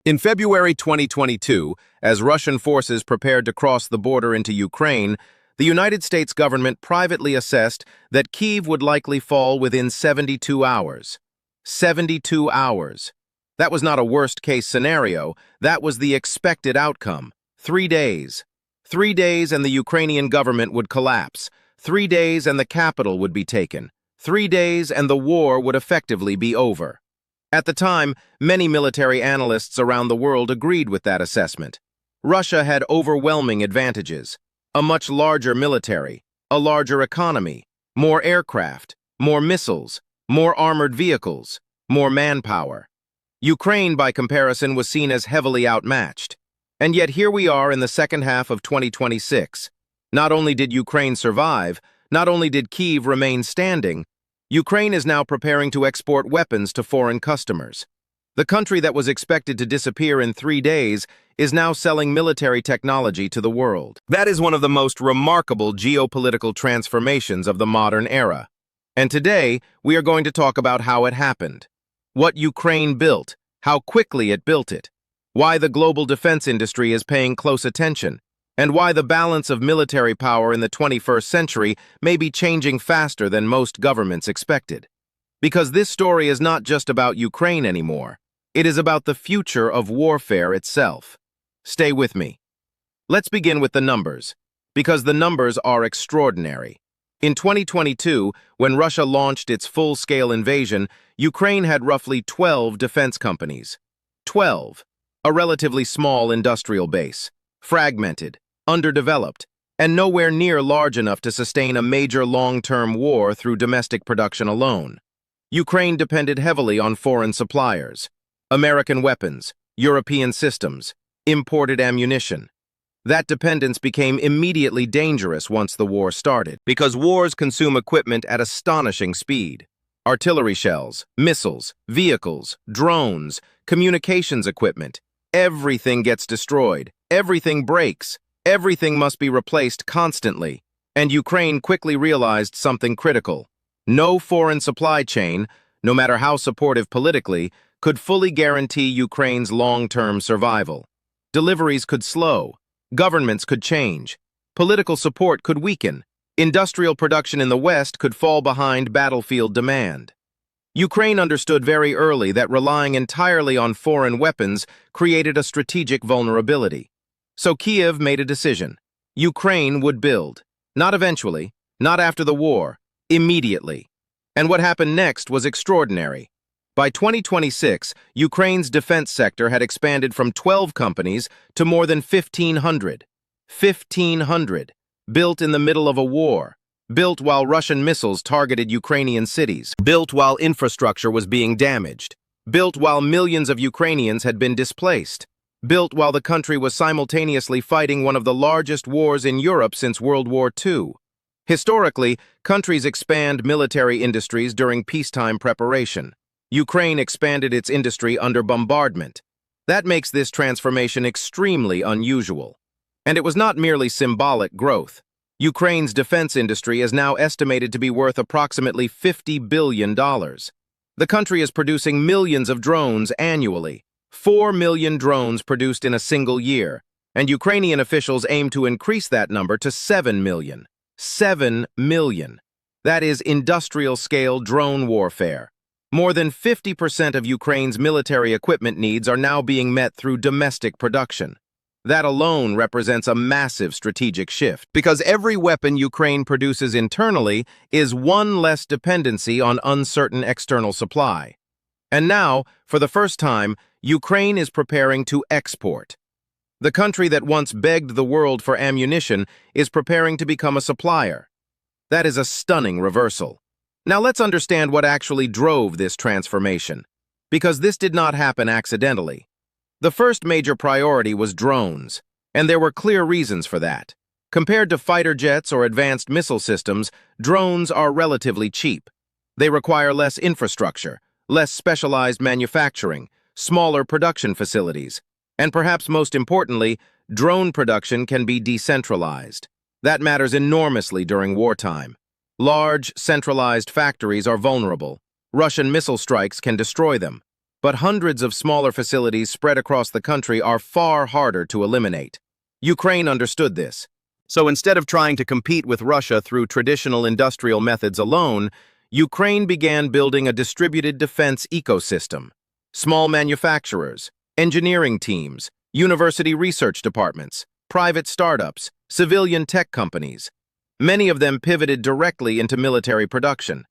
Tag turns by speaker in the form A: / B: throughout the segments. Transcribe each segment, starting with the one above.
A: In February 2022, as Russian forces prepared to cross the border into Ukraine, the United States government privately assessed that Kyiv would likely fall within 72 hours. 72 hours. That was not a worst-case scenario. That was the expected outcome. 3 days. 3 days and the Ukrainian government would collapse. 3 days and the capital would be taken. 3 days and the war would effectively be over. At the time, many military analysts around the world agreed with that assessment. Russia had overwhelming advantages: a much larger military, a larger economy, more aircraft, more missiles, more armored vehicles, more manpower. Ukraine, by comparison, was seen as heavily outmatched. And yet here we are in the second half of 2026. Not only did Ukraine survive, not only did Kyiv remain standing, Ukraine is now preparing to export weapons to foreign customers. The country that was expected to disappear in 3 days is now selling military technology to the world. That is one of the most remarkable geopolitical transformations of the modern era. And today, we are going to talk about how it happened, what Ukraine built, how quickly it built it, why the global defense industry is paying close attention, and why the balance of military power in the 21st century may be changing faster than most governments expected. Because this story is not just about Ukraine anymore. It is about the future of warfare itself. Stay with me. Let's begin with the numbers, because the numbers are extraordinary. In 2022, when Russia launched its full-scale invasion, Ukraine had roughly 12 defense companies. 12. A relatively small industrial base, fragmented, underdeveloped, and nowhere near large enough to sustain a major long-term war through domestic production alone. Ukraine depended heavily on foreign suppliers: American weapons, European systems, imported ammunition. That dependence became immediately dangerous once the war started, because wars consume equipment at astonishing speed. Artillery shells, missiles, vehicles, drones, communications equipment. Everything gets destroyed, everything breaks. Everything must be replaced constantly, and Ukraine quickly realized something critical. No foreign supply chain, no matter how supportive politically, could fully guarantee Ukraine's long-term survival. Deliveries could slow, governments could change, political support could weaken, industrial production in the West could fall behind battlefield demand. Ukraine understood very early that relying entirely on foreign weapons created a strategic vulnerability. So Kyiv made a decision. Ukraine would build. Not eventually, not after the war, immediately. And what happened next was extraordinary. By 2026, Ukraine's defense sector had expanded from 12 companies to more than 1,500. 1,500. Built in the middle of a war. Built while Russian missiles targeted Ukrainian cities. Built while infrastructure was being damaged. Built while millions of Ukrainians had been displaced. Built while the country was simultaneously fighting one of the largest wars in Europe since World War II. Historically, countries expand military industries during peacetime preparation. Ukraine expanded its industry under bombardment. That makes this transformation extremely unusual. And it was not merely symbolic growth. Ukraine's defense industry is now estimated to be worth approximately $50 billion. The country is producing millions of drones annually. 4 million drones produced in a single year, and Ukrainian officials aim to increase that number to 7 million. 7 million. That is industrial-scale drone warfare. More than 50% of Ukraine's military equipment needs are now being met through domestic production. That alone represents a massive strategic shift, because every weapon Ukraine produces internally is one less dependency on uncertain external supply. And now, for the first time, Ukraine is preparing to export. The country that once begged the world for ammunition is preparing to become a supplier. That is a stunning reversal. Now let's understand what actually drove this transformation, because this did not happen accidentally. The first major priority was drones, and there were clear reasons for that. Compared to fighter jets or advanced missile systems, drones are relatively cheap. They require less infrastructure, less specialized manufacturing, smaller production facilities, and perhaps most importantly, drone production can be decentralized. That matters enormously during wartime. Large, centralized factories are vulnerable. Russian missile strikes can destroy them. but hundreds of smaller facilities spread across the country are far harder to eliminate. Ukraine understood this. So instead of trying to compete with Russia through traditional industrial methods alone, Ukraine began building a distributed defense ecosystem. Small manufacturers, engineering teams, university research departments, private startups, civilian tech companies. Many of them pivoted directly into military production.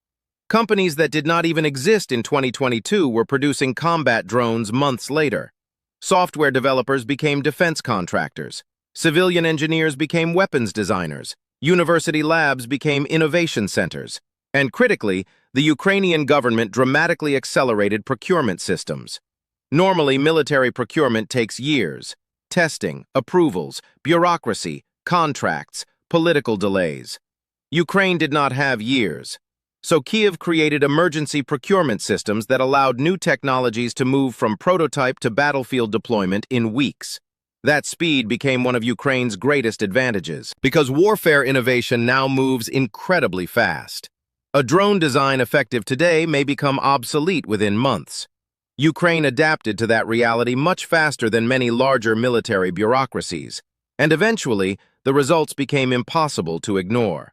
A: Companies that did not even exist in 2022 were producing combat drones months later. Software developers became defense contractors. Civilian engineers became weapons designers. University labs became innovation centers. And critically, the Ukrainian government dramatically accelerated procurement systems. Normally, military procurement takes years. Testing, approvals, bureaucracy, contracts, political delays. Ukraine did not have years. So Kyiv created emergency procurement systems that allowed new technologies to move from prototype to battlefield deployment in weeks. That speed became one of Ukraine's greatest advantages, because warfare innovation now moves incredibly fast. A drone design effective today may become obsolete within months. Ukraine adapted to that reality much faster than many larger military bureaucracies, and eventually, the results became impossible to ignore.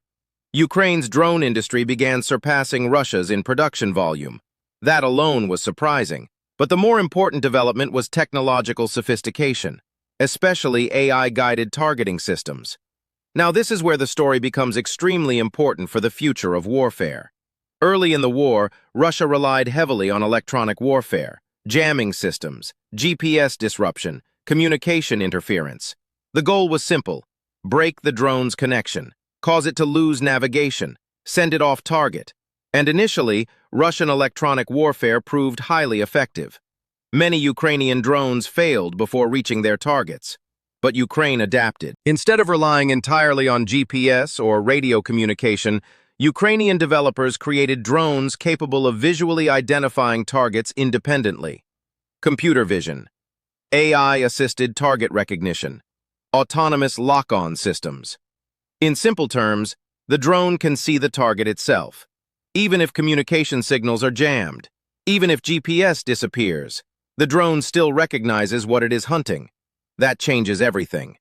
A: Ukraine's drone industry began surpassing Russia's in production volume. That alone was surprising, but the more important development was technological sophistication, especially AI-guided targeting systems. Now, this is where the story becomes extremely important for the future of warfare. Early in the war, Russia relied heavily on electronic warfare, jamming systems, GPS disruption, communication interference. The goal was simple: break the drone's connection, cause it to lose navigation, send it off target. And initially, Russian electronic warfare proved highly effective. Many Ukrainian drones failed before reaching their targets, but Ukraine adapted. Instead of relying entirely on GPS or radio communication, Ukrainian developers created drones capable of visually identifying targets independently. Computer vision, AI-assisted target recognition, autonomous lock-on systems. In simple terms, the drone can see the target itself, even if communication signals are jammed, even if GPS disappears. The drone still recognizes what it is hunting. That changes everything.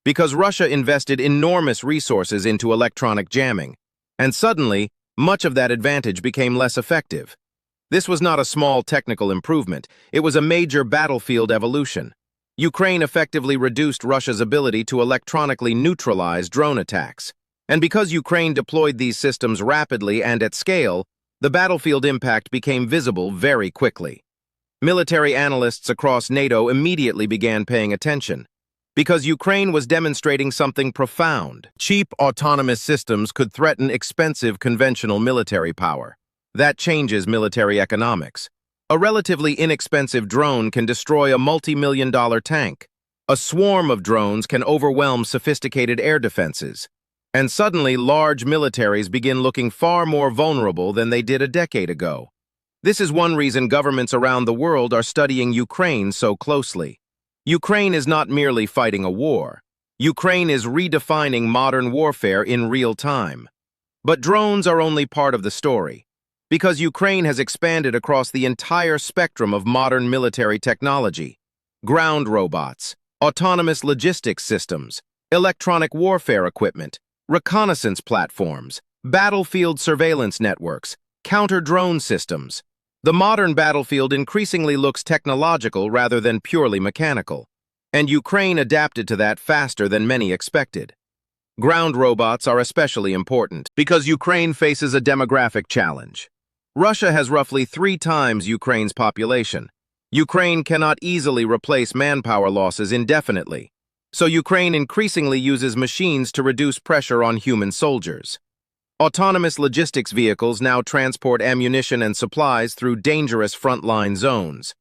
A: Because Russia invested enormous resources into electronic jamming, and suddenly, much of that advantage became less effective. This was not a small technical improvement, it was a major battlefield evolution. Ukraine effectively reduced Russia's ability to electronically neutralize drone attacks. And because Ukraine deployed these systems rapidly and at scale, the battlefield impact became visible very quickly. Military analysts across NATO immediately began paying attention, because Ukraine was demonstrating something profound. Cheap autonomous systems could threaten expensive conventional military power. That changes military economics. A relatively inexpensive drone can destroy a multi-million-dollar tank. A swarm of drones can overwhelm sophisticated air defenses. And suddenly, large militaries begin looking far more vulnerable than they did a decade ago. This is one reason governments around the world are studying Ukraine so closely. Ukraine is not merely fighting a war. Ukraine is redefining modern warfare in real time. But drones are only part of the story, because Ukraine has expanded across the entire spectrum of modern military technology. Ground robots, autonomous logistics systems, electronic warfare equipment, reconnaissance platforms, battlefield surveillance networks, counter-drone systems. The modern battlefield increasingly looks technological rather than purely mechanical, and Ukraine adapted to that faster than many expected. Ground robots are especially important because Ukraine faces a demographic challenge. Russia has roughly 3 times Ukraine's population. Ukraine cannot easily replace manpower losses indefinitely, so Ukraine increasingly uses machines to reduce pressure on human soldiers. Autonomous logistics vehicles now transport ammunition and supplies through dangerous frontline zones.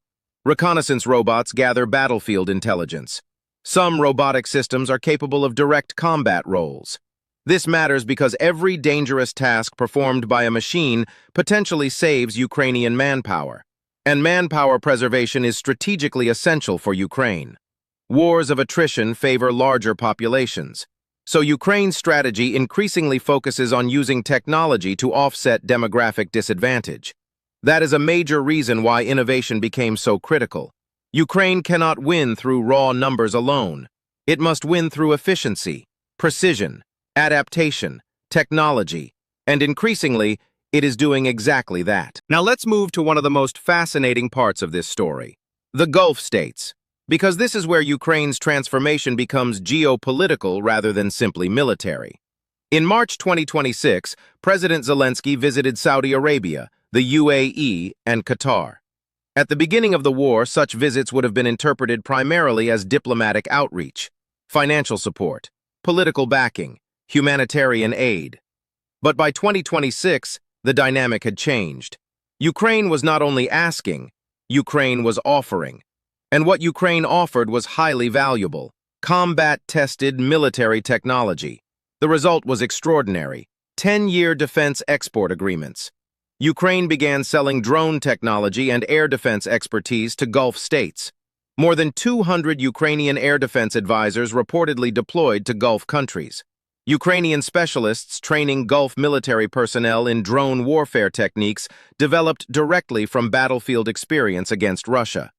A: Reconnaissance robots gather battlefield intelligence. Some robotic systems are capable of direct combat roles. This matters because every dangerous task performed by a machine potentially saves Ukrainian manpower. And manpower preservation is strategically essential for Ukraine. Wars of attrition favor larger populations. So Ukraine's strategy increasingly focuses on using technology to offset demographic disadvantage. That is a major reason why innovation became so critical. Ukraine cannot win through raw numbers alone. It must win through efficiency, precision, adaptation, technology, and increasingly, it is doing exactly that. Now let's move to one of the most fascinating parts of this story, the Gulf states, because this is where Ukraine's transformation becomes geopolitical rather than simply military. In March 2026, President Zelensky visited Saudi Arabia, the UAE, and Qatar. At the beginning of the war, such visits would have been interpreted primarily as diplomatic outreach, financial support, political backing, humanitarian aid. But by 2026, the dynamic had changed. Ukraine was not only asking, Ukraine was offering. And what Ukraine offered was highly valuable, combat-tested military technology. The result was extraordinary: 10-year defense export agreements. Ukraine began selling drone technology and air defense expertise to Gulf states. More than 200 Ukrainian air defense advisors reportedly deployed to Gulf countries. Ukrainian specialists training Gulf military personnel in drone warfare techniques developed directly from battlefield experience against Russia.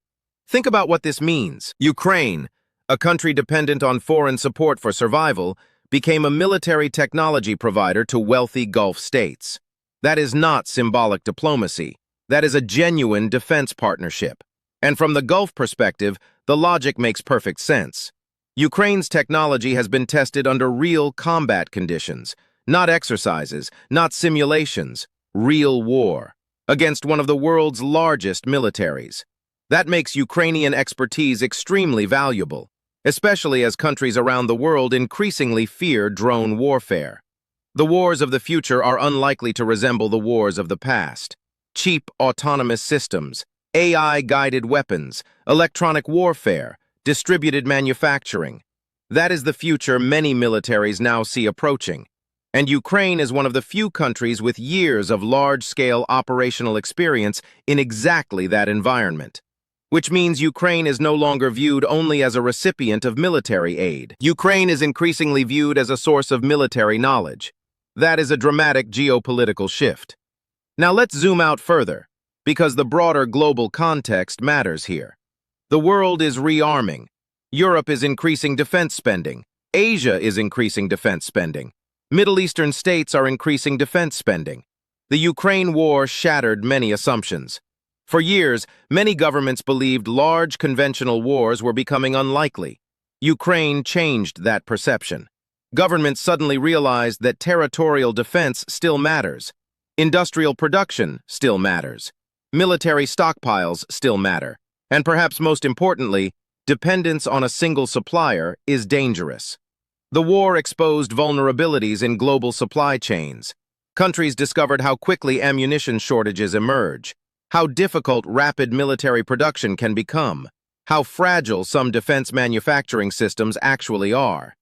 A: Think about what this means. Ukraine, a country dependent on foreign support for survival, became a military technology provider to wealthy Gulf states. That is not symbolic diplomacy. That is a genuine defense partnership. And from the Gulf perspective, the logic makes perfect sense. Ukraine's technology has been tested under real combat conditions, not exercises, not simulations, real war, against one of the world's largest militaries. That makes Ukrainian expertise extremely valuable, especially as countries around the world increasingly fear drone warfare. The wars of the future are unlikely to resemble the wars of the past. Cheap autonomous systems, AI-guided weapons, electronic warfare, distributed manufacturing. That is the future many militaries now see approaching. And Ukraine is one of the few countries with years of large-scale operational experience in exactly that environment. Which means Ukraine is no longer viewed only as a recipient of military aid. Ukraine is increasingly viewed as a source of military knowledge. That is a dramatic geopolitical shift. Now let's zoom out further, because the broader global context matters here. The world is rearming. Europe is increasing defense spending. Asia is increasing defense spending. Middle Eastern states are increasing defense spending. The Ukraine war shattered many assumptions. For years, many governments believed large conventional wars were becoming unlikely. Ukraine changed that perception. Governments suddenly realized that territorial defense still matters. Industrial production still matters. Military stockpiles still matter. And perhaps most importantly, dependence on a single supplier is dangerous. The war exposed vulnerabilities in global supply chains. Countries discovered how quickly ammunition shortages emerge, how difficult rapid military production can become, how fragile some defense manufacturing systems actually are.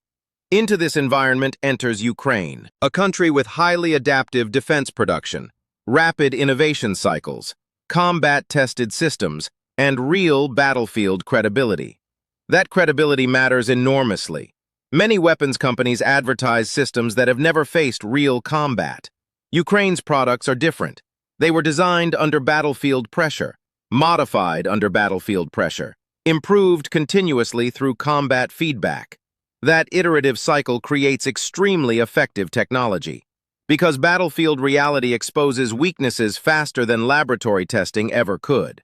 A: Into this environment enters Ukraine, a country with highly adaptive defense production, rapid innovation cycles, combat-tested systems, and real battlefield credibility. That credibility matters enormously. Many weapons companies advertise systems that have never faced real combat. Ukraine's products are different. They were designed under battlefield pressure, modified under battlefield pressure, improved continuously through combat feedback. That iterative cycle creates extremely effective technology, because battlefield reality exposes weaknesses faster than laboratory testing ever could.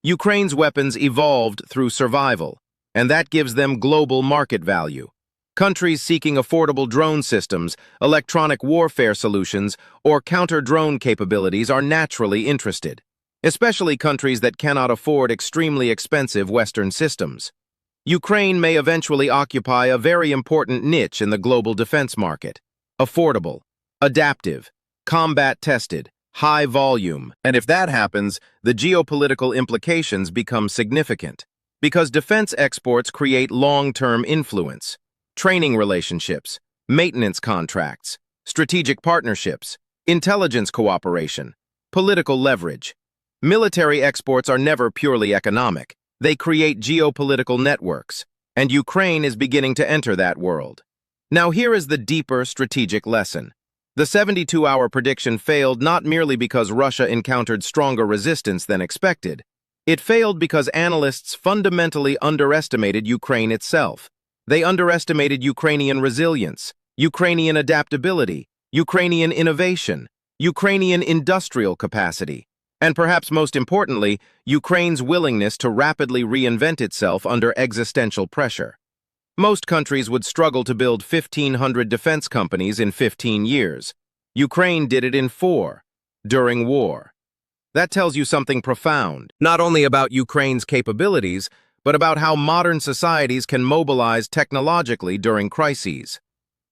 A: Ukraine's weapons evolved through survival, and that gives them global market value. Countries seeking affordable drone systems, electronic warfare solutions, or counter-drone capabilities are naturally interested, especially countries that cannot afford extremely expensive Western systems. Ukraine may eventually occupy a very important niche in the global defense market: affordable, adaptive, combat-tested, high volume. And if that happens, the geopolitical implications become significant, because defense exports create long-term influence, training relationships, maintenance contracts, strategic partnerships, intelligence cooperation, political leverage. Military exports are never purely economic. They create geopolitical networks, and Ukraine is beginning to enter that world. Now here is the deeper strategic lesson. The 72-hour prediction failed not merely because Russia encountered stronger resistance than expected. It failed because analysts fundamentally underestimated Ukraine itself. They underestimated Ukrainian resilience, Ukrainian adaptability, Ukrainian innovation, Ukrainian industrial capacity, and perhaps most importantly, Ukraine's willingness to rapidly reinvent itself under existential pressure. Most countries would struggle to build 1,500 defense companies in 15 years. Ukraine did it in 4, during war. That tells you something profound, not only about Ukraine's capabilities, but about how modern societies can mobilize technologically during crises.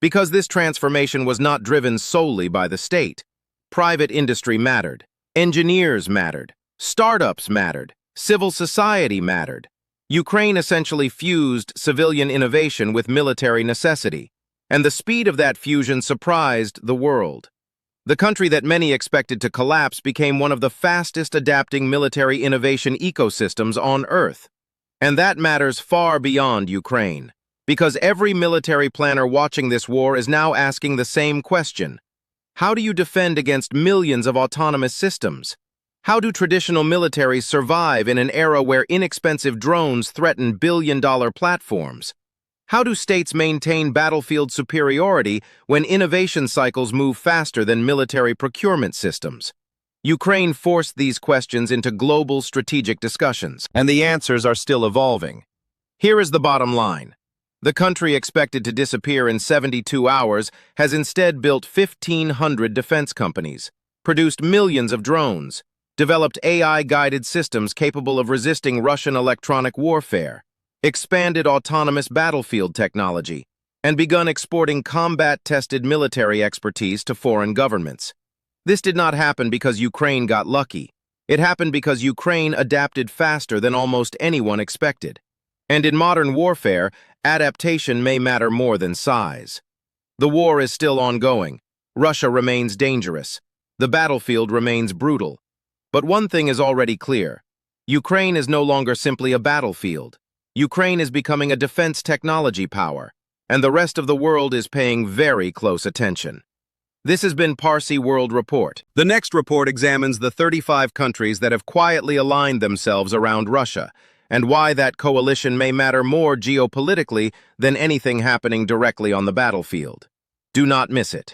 A: Because this transformation was not driven solely by the state. Private industry mattered, engineers mattered, startups mattered, civil society mattered. Ukraine essentially fused civilian innovation with military necessity, and the speed of that fusion surprised the world. The country that many expected to collapse became one of the fastest adapting military innovation ecosystems on Earth. And that matters far beyond Ukraine, because every military planner watching this war is now asking the same question. How do you defend against millions of autonomous systems? How do traditional militaries survive in an era where inexpensive drones threaten billion-dollar platforms? How do states maintain battlefield superiority when innovation cycles move faster than military procurement systems? Ukraine forced these questions into global strategic discussions, and the answers are still evolving. Here is the bottom line. The country expected to disappear in 72 hours has instead built 1,500 defense companies, produced millions of drones, developed AI-guided systems capable of resisting Russian electronic warfare, expanded autonomous battlefield technology, and begun exporting combat-tested military expertise to foreign governments. This did not happen because Ukraine got lucky. It happened because Ukraine adapted faster than almost anyone expected. And in modern warfare, adaptation may matter more than size. The war is still ongoing. Russia remains dangerous. The battlefield remains brutal. But one thing is already clear. Ukraine is no longer simply a battlefield. Ukraine is becoming a defense technology power, and the rest of the world is paying very close attention. This has been Parsi World Report. The next report examines the 35 countries that have quietly aligned themselves around Russia, and why that coalition may matter more geopolitically than anything happening directly on the battlefield. Do not miss it.